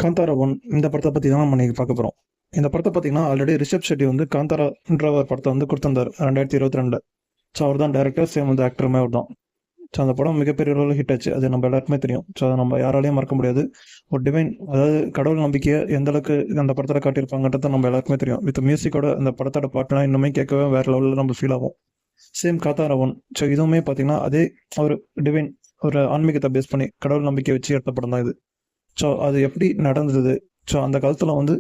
Kantara one இந்த படத்தை பற்றி தான் நம்ம இன்னைக்கு பார்க்க போகிறோம். இந்த படத்தை பார்த்தீங்கன்னா ஆல்ரெடி ரிஷப் ஷெட்டி வந்து காந்தாரான்ற ஒரு படத்தை வந்து கொடுத்திருந்தார் 2022. ஸோ அவர் தான் டேரக்டர், சேம் வந்து ஆக்டருமே அவர் தான். ஸோ அந்த படம் மிகப்பெரிய அளவில் ஹிட் ஆச்சு, அது நம்ம எல்லாருக்குமே தெரியும். ஸோ அதை நம்ம யாராலையும் மறக்க முடியாது. ஒரு டிவைன், அதாவது கடவுள் நம்பிக்கையை எந்த அளவுக்கு அந்த படத்தில் காட்டியிருப்பாங்கன்றது நம்ம எல்லாருக்குமே தெரியும். வித் மியூசிக்கோட அந்த படத்தோட பாட்டுலாம் இன்னுமே கேட்கவே வேற லெவலில் நம்ம ஃபீல் ஆகும். Same காத்தாரா one. ஸோ இதுவுமே பார்த்தீங்கன்னா அதே ஒரு டிவைன், ஒரு ஆன்மீகத்தை பேஸ் பண்ணி கடவுள் நம்பிக்கை வச்சு எடுத்த படம் தான் இது. ஸோ அது எப்படி நடந்தது? ஸோ அந்த காலத்தில் வந்து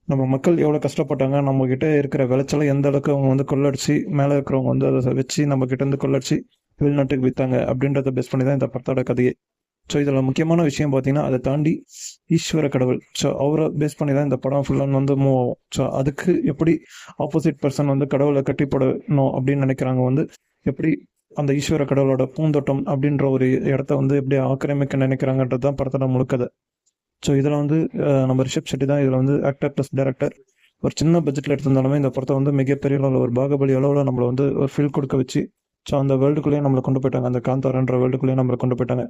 நம்ம மக்கள் எவ்வளோ கஷ்டப்பட்டாங்க, நம்மக்கிட்ட இருக்கிற விளைச்சலை எந்த அளவுக்கு அவங்க வந்து கொள்ளடிச்சு, மேலே இருக்கிறவங்க வந்து அதை வச்சு நம்மக்கிட்ட இருந்து கொள்ளடிச்சு வெளிநாட்டுக்கு விற்றாங்க அப்படின்றத பேஸ் பண்ணி தான் இந்த படத்தோட கதையே. ஸோ இதில் முக்கியமான விஷயம் பார்த்தீங்கன்னா அதை தாண்டி ஈஸ்வர கடவுள், ஸோ அவரை பேஸ் பண்ணி தான் இந்த படம் ஃபுல்லாக வந்து மூவ் ஆகும். ஸோ அதுக்கு எப்படி ஆப்போசிட் பர்சன் வந்து கடவுளை கட்டி போடணும் அப்படின்னு நினைக்கிறாங்க, வந்து எப்படி அந்த ஈஸ்வர கடவுளோட பூந்தோட்டம் அப்படின்ற ஒரு இடத்த வந்து எப்படி ஆக்கிரமிக்க நினைக்கிறாங்கன்றது தான் படத்தோட முழுக்கதை. ஸோ இதில் வந்து நம்ம ரிஷப் ஷெட்டி தான் இதில் வந்து ஆக்டர் ப்ளஸ் டேரக்டர். ஒரு சின்ன பட்ஜெட்டில் எடுத்திருந்தாலுமே இந்த படத்தை வந்து மிகப்பெரிய அளவில் ஒரு பாகுபலி அளவில் நம்மளை வந்து ஒரு ஃபீல் கொடுக்க வச்சு, ஸோ அந்த வேர்ல்டுக்குள்ளேயே நம்மளை கொண்டு போயிட்டாங்க, அந்த காந்தாரன்ற வேர்ல்டுக்குள்ளேயே நம்மளை கொண்டு போயிட்டாங்க.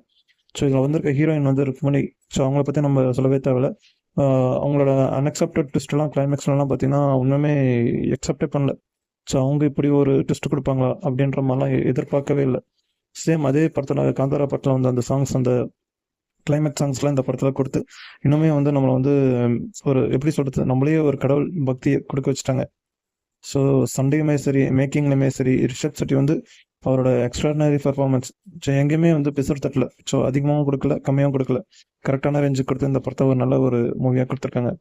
ஸோ இதில் வந்திருக்க ஹீரோயின் வந்து ருக்மணி. ஸோ அவங்கள பற்றி நம்ம சொல்லவே தேவையில்ல. அவங்களோட அன்எக்செப்டட் ட்விஸ்ட்லாம் கிளைமேக்ஸ்லாம் பார்த்தீங்கன்னா ஒன்றுமே எக்ஸப்டே பண்ணல. ஸோ அவங்க இப்படி ஒரு ட்விஸ்ட் கொடுப்பாங்களா அப்படின்ற மாதிரிலாம் எதிர்பார்க்கவே இல்லை. சேம் அதே படத்தில் காந்தாரா படத்தில் வந்து அந்த சாங்ஸ், அந்த கிளைமேக்ஸ் சாங்ஸ்லாம் இந்த படத்தில் கொடுத்து இன்னுமே வந்து நம்மளை வந்து ஒரு எப்படி சொல்கிறது, நம்மளே ஒரு கடவுள் பக்தியை கொடுக்க வச்சுட்டாங்க. ஸோ சண்டேயுமே சரி, மேக்கிங்லையுமே சரி, ரிஷப் செட்டி வந்து அவரோட எக்ஸ்ட்ராடினரி பர்ஃபார்மன்ஸ். ஸோ எங்கேயுமே வந்து பிசுறு தட்டல. ஸோ அதிகமாகவும் கொடுக்கல, கம்மியாகவும் கொடுக்கல, கரெக்டான ரேஞ்சுக்கு கொடுத்து இந்த படத்தை ஒரு நல்ல ஒரு மூவியாக கொடுத்துருக்காங்க.